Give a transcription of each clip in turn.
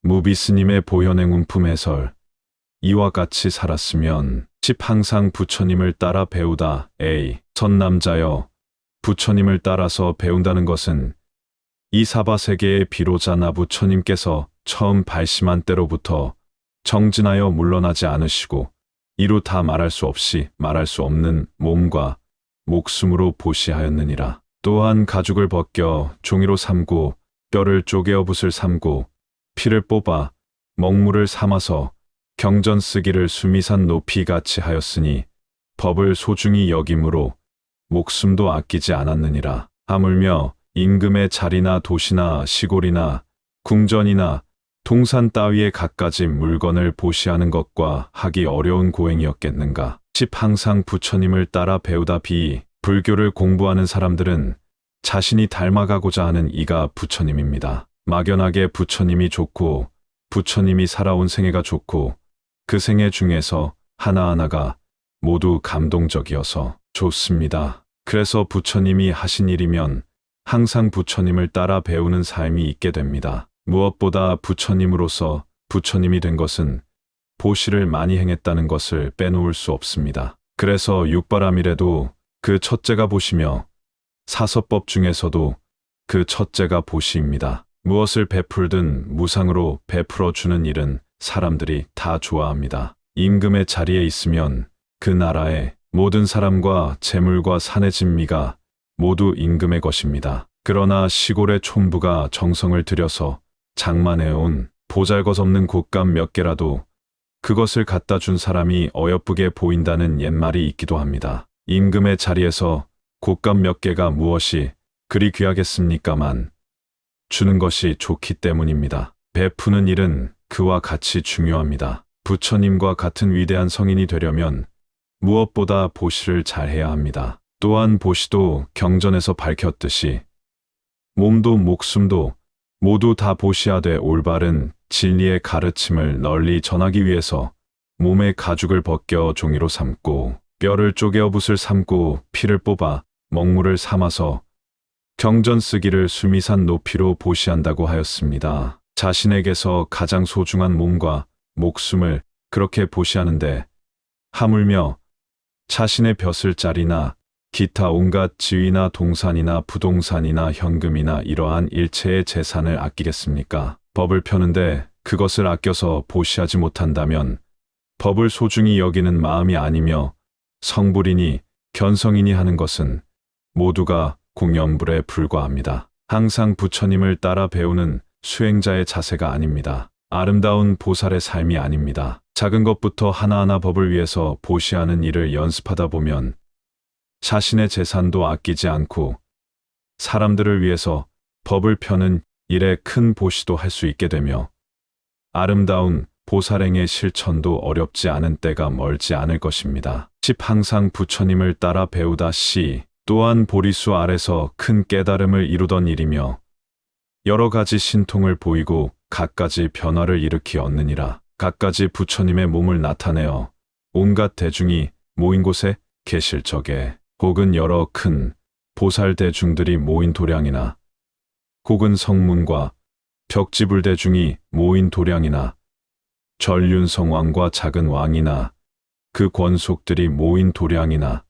무비스님의 보현행 운품 해설. 이와 같이 살았으면 항상 부처님을 따라 배우다. 선남자여, 부처님을 따라서 배운다는 것은 이 사바세계의 비로자나 부처님께서 처음 발심한 때로부터 정진하여 물러나지 않으시고 이루 다 말할 수 없이 말할 수 없는 몸과 목숨으로 보시하였느니라. 또한 가죽을 벗겨 종이로 삼고 뼈를 쪼개어 붓을 삼고 피를 뽑아 먹물을 삼아서 경전 쓰기를 수미산 높이같이 하였으니 법을 소중히 여김으로 목숨도 아끼지 않았느니라. 하물며 임금의 자리나 도시나 시골이나 궁전이나 동산 따위의 갖가지 물건을 보시하는 것과 하기 어려운 고행이었겠는가. 항상 부처님을 따라 배우다. 불교를 공부하는 사람들은 자신이 닮아가고자 하는 이가 부처님입니다. 막연하게 부처님이 좋고 부처님이 살아온 생애가 좋고 그 생애 중에서 하나하나가 모두 감동적이어서 좋습니다. 그래서 부처님이 하신 일이면 항상 부처님을 따라 배우는 삶이 있게 됩니다. 무엇보다 부처님으로서 부처님이 된 것은 보시를 많이 행했다는 것을 빼놓을 수 없습니다. 그래서 육바람일에도 그 첫째가 보시며 사서법 중에서도 그 첫째가 보시입니다. 무엇을 베풀든 무상으로 베풀어 주는 일은 사람들이 다 좋아합니다. 임금의 자리에 있으면 그 나라의 모든 사람과 재물과 산의 진미가 모두 임금의 것입니다. 그러나 시골의 촌부가 정성을 들여서 장만해온 보잘것없는 곶감 몇 개라도 그것을 갖다 준 사람이 어여쁘게 보인다는 옛말이 있기도 합니다. 임금의 자리에서 곶감 몇 개가 무엇이 그리 귀하겠습니까만 주는 것이 좋기 때문입니다. 베푸는 일은 그와 같이 중요합니다. 부처님과 같은 위대한 성인이 되려면 무엇보다 보시를 잘해야 합니다. 또한 보시도 경전에서 밝혔듯이 몸도 목숨도 모두 다 보시하되 올바른 진리의 가르침을 널리 전하기 위해서 몸에 가죽을 벗겨 종이로 삼고 뼈를 쪼개어 붓을 삼고 피를 뽑아 먹물을 삼아서 경전 쓰기를 수미산 높이로 보시한다고 하였습니다. 자신에게서 가장 소중한 몸과 목숨을 그렇게 보시하는데 하물며 자신의 벼슬자리나 기타 온갖 지위나 동산이나 부동산이나 현금이나 이러한 일체의 재산을 아끼겠습니까? 법을 펴는데 그것을 아껴서 보시하지 못한다면 법을 소중히 여기는 마음이 아니며 성불이니 견성이니 하는 것은 모두가 공연불에 불과합니다. 항상 부처님을 따라 배우는 수행자의 자세가 아닙니다. 아름다운 보살의 삶이 아닙니다. 작은 것부터 하나하나 법을 위해서 보시하는 일을 연습하다 보면 자신의 재산도 아끼지 않고 사람들을 위해서 법을 펴는 일에 큰 보시도 할 수 있게 되며 아름다운 보살행의 실천도 어렵지 않은 때가 멀지 않을 것입니다. 항상 부처님을 따라 배우다. 또한 보리수 아래서 큰 깨달음을 이루던 일이며 여러 가지 신통을 보이고 갖가지 변화를 일으키 얻느니라. 갖가지 부처님의 몸을 나타내어 온갖 대중이 모인 곳에 계실 적에 혹은 여러 큰 보살 대중들이 모인 도량이나 혹은 성문과 벽지불 대중이 모인 도량이나 전륜성왕과 작은 왕이나 그 권속들이 모인 도량이나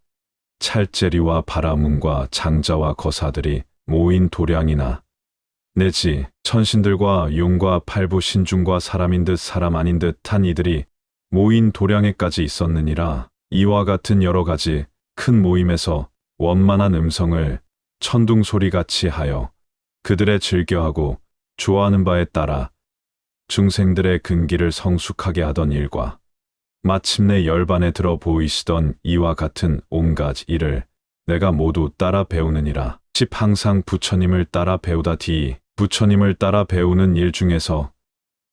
찰제리와 바라문과 장자와 거사들이 모인 도량이나 내지 천신들과 용과 팔부 신중과 사람인 듯 사람 아닌 듯한 이들이 모인 도량에까지 있었느니라. 이와 같은 여러 가지 큰 모임에서 원만한 음성을 천둥소리같이 하여 그들의 즐겨하고 좋아하는 바에 따라 중생들의 근기를 성숙하게 하던 일과 마침내 열반에 들어 보이시던 이와 같은 온갖 일을 내가 모두 따라 배우느니라. 항상 부처님을 따라 배우다. 부처님을 따라 배우는 일 중에서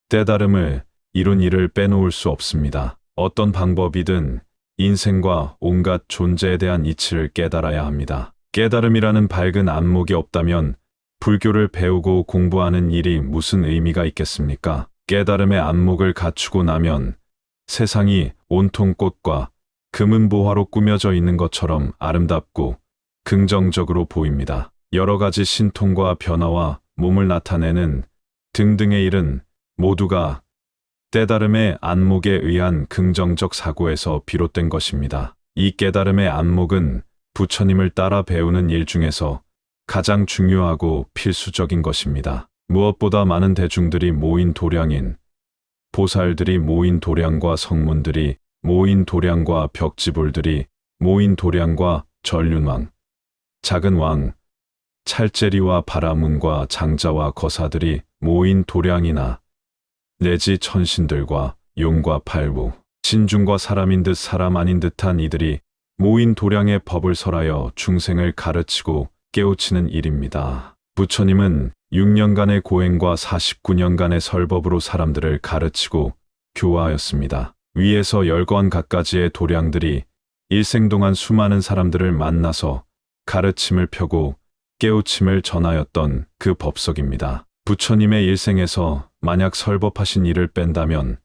깨달음을 이룬 일을 빼놓을 수 없습니다. 어떤 방법이든 인생과 온갖 존재에 대한 이치를 깨달아야 합니다. 깨달음이라는 밝은 안목이 없다면 불교를 배우고 공부하는 일이 무슨 의미가 있겠습니까? 깨달음의 안목을 갖추고 나면 세상이 온통 꽃과 금은보화로 꾸며져 있는 것처럼 아름답고 긍정적으로 보입니다. 여러 가지 신통과 변화와 몸을 나타내는 등등의 일은 모두가 깨달음의 안목에 의한 긍정적 사고에서 비롯된 것입니다. 이 깨달음의 안목은 부처님을 따라 배우는 일 중에서 가장 중요하고 필수적인 것입니다. 무엇보다 많은 대중들이 모인 도량인, 보살들이 모인 도량과 성문들이 모인 도량과 벽지불들이 모인 도량과 전륜왕, 작은 왕, 찰제리와 바라문과 장자와 거사들이 모인 도량이나 내지 천신들과 용과 팔부, 신중과 사람인 듯 사람 아닌 듯한 이들이 모인 도량의 법을 설하여 중생을 가르치고 깨우치는 일입니다. 부처님은 6년간의 고행과 49년간의 설법으로 사람들을 가르치고 교화하였습니다. 위에서 10권 갖가지의 도량들이 일생 동안 수많은 사람들을 만나서 가르침을 펴고 깨우침을 전하였던 그 법석입니다. 부처님의 일생에서 만약 설법하신 일을 뺀다면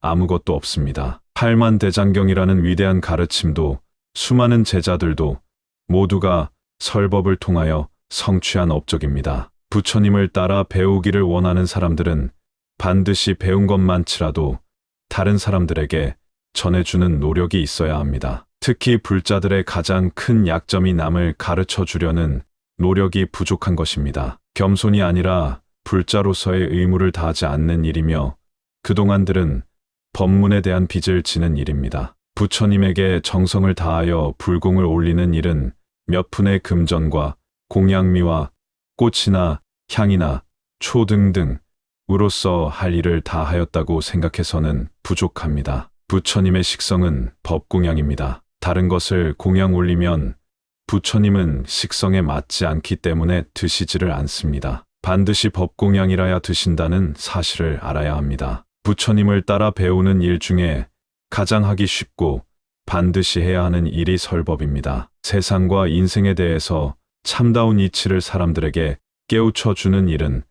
아무것도 없습니다. 팔만대장경이라는 위대한 가르침도 수많은 제자들도 모두가 설법을 통하여 성취한 업적입니다. 부처님을 따라 배우기를 원하는 사람들은 반드시 배운 것만치라도 다른 사람들에게 전해주는 노력이 있어야 합니다. 특히 불자들의 가장 큰 약점이 남을 가르쳐 주려는 노력이 부족한 것입니다. 겸손이 아니라 불자로서의 의무를 다하지 않는 일이며 그동안들은 법문에 대한 빚을 지는 일입니다. 부처님에게 정성을 다하여 불공을 올리는 일은 몇 푼의 금전과 공양미와 꽃이나 향이나 초 등등으로서 할 일을 다 하였다고 생각해서는 부족합니다. 부처님의 식성은 법공양입니다. 다른 것을 공양 올리면 부처님은 식성에 맞지 않기 때문에 드시지를 않습니다. 반드시 법공양이라야 드신다는 사실을 알아야 합니다. 부처님을 따라 배우는 일 중에 가장 하기 쉽고 반드시 해야 하는 일이 설법입니다. 세상과 인생에 대해서 참다운 이치를 사람들에게 깨우쳐 주는 일은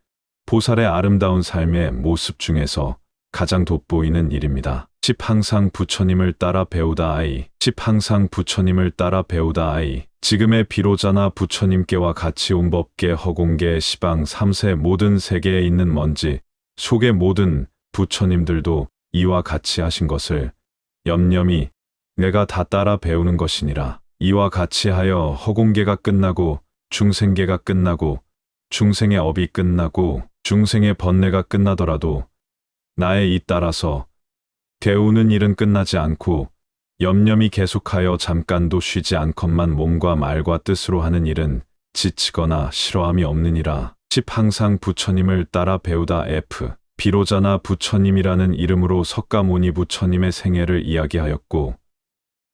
보살의 아름다운 삶의 모습 중에서 가장 돋보이는 일입니다. 항상 부처님을 따라 배우다 아이. 항상 부처님을 따라 배우다 아이. 지금의 비로자나 부처님께와 같이 온 법계 허공계 시방 3세 모든 세계에 있는 먼지 속의 모든 부처님들도 이와 같이 하신 것을 염렴히 내가 다 따라 배우는 것이니라. 이와 같이 하여 허공계가 끝나고 중생계가 끝나고 중생의 업이 끝나고 중생의 번뇌가 끝나더라도 나의 이 따라서 배우는 일은 끝나지 않고 염렴히 계속하여 잠깐도 쉬지 않건만 몸과 말과 뜻으로 하는 일은 지치거나 싫어함이 없느니라. 항상 부처님을 따라 배우다 F. 비로자나 부처님이라는 이름으로 석가모니 부처님의 생애를 이야기하였고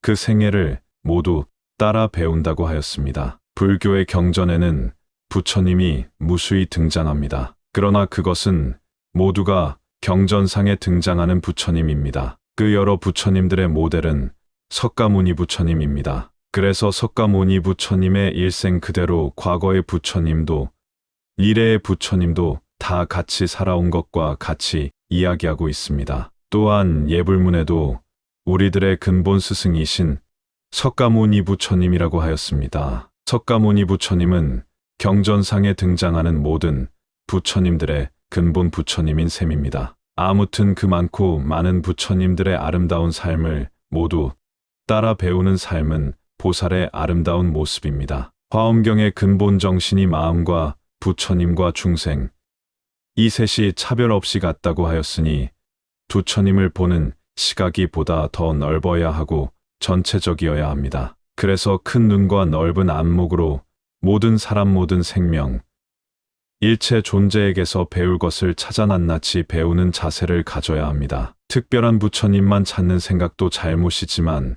그 생애를 모두 따라 배운다고 하였습니다. 불교의 경전에는 부처님이 무수히 등장합니다. 그러나 그것은 모두가 경전상에 등장하는 부처님입니다. 그 여러 부처님들의 모델은 석가모니 부처님입니다. 그래서 석가모니 부처님의 일생 그대로 과거의 부처님도 미래의 부처님도 다 같이 살아온 것과 같이 이야기하고 있습니다. 또한 예불문에도 우리들의 근본 스승이신 석가모니 부처님이라고 하였습니다. 석가모니 부처님은 경전상에 등장하는 모든 부처님들의 근본 부처님인 셈입니다. 아무튼 그 많고 많은 부처님들의 아름다운 삶을 모두 따라 배우는 삶은 보살의 아름다운 모습입니다. 화엄경의 근본 정신이 마음과 부처님과 중생 이 셋이 차별 없이 같다고 하였으니 부처님을 보는 시각이 보다 더 넓어야 하고 전체적이어야 합니다. 그래서 큰 눈과 넓은 안목으로 모든 사람 모든 생명 일체 존재에게서 배울 것을 찾아 낱낱이 배우는 자세를 가져야 합니다. 특별한 부처님만 찾는 생각도 잘못이지만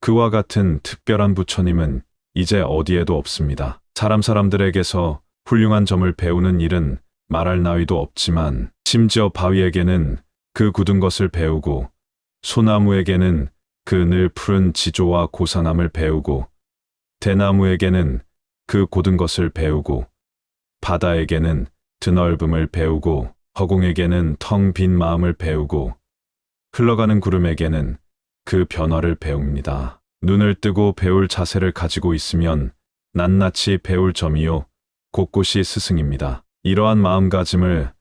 그와 같은 특별한 부처님은 이제 어디에도 없습니다. 사람들에게서 훌륭한 점을 배우는 일은 말할 나위도 없지만 심지어 바위에게는 그 굳은 것을 배우고 소나무에게는 그 늘 푸른 지조와 고상함을 배우고 대나무에게는 그 고든 것을 배우고 바다에게는 드넓음을 배우고 허공에게는 텅 빈 마음을 배우고 흘러가는 구름에게는 그 변화를 배웁니다. 눈을 뜨고 배울 자세를 가지고 있으면 낱낱이 배울 점이요 곳곳이 스승입니다. 이러한 마음가짐을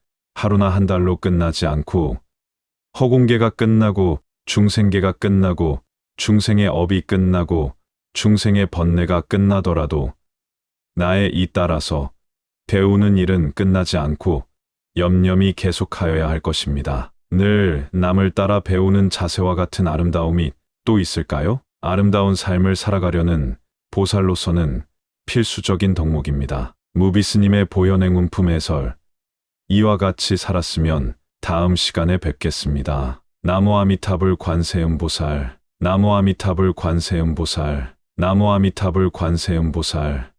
하루나 한 달로 끝나지 않고 허공계가 끝나고 중생계가 끝나고 중생의 업이 끝나고 중생의 번뇌가 끝나더라도 나의 이 따라서 배우는 일은 끝나지 않고 염렴히 계속하여야 할 것입니다. 늘 남을 따라 배우는 자세와 같은 아름다움이 또 있을까요? 아름다운 삶을 살아가려는 보살로서는 필수적인 덕목입니다. 무비스님의 보현행운품 해설. 이와 같이 살았으면 다음 시간에 뵙겠습니다. 나무 아미타불 관세음보살. 나무 아미타불 관세음보살. 나무 아미타불 관세음보살.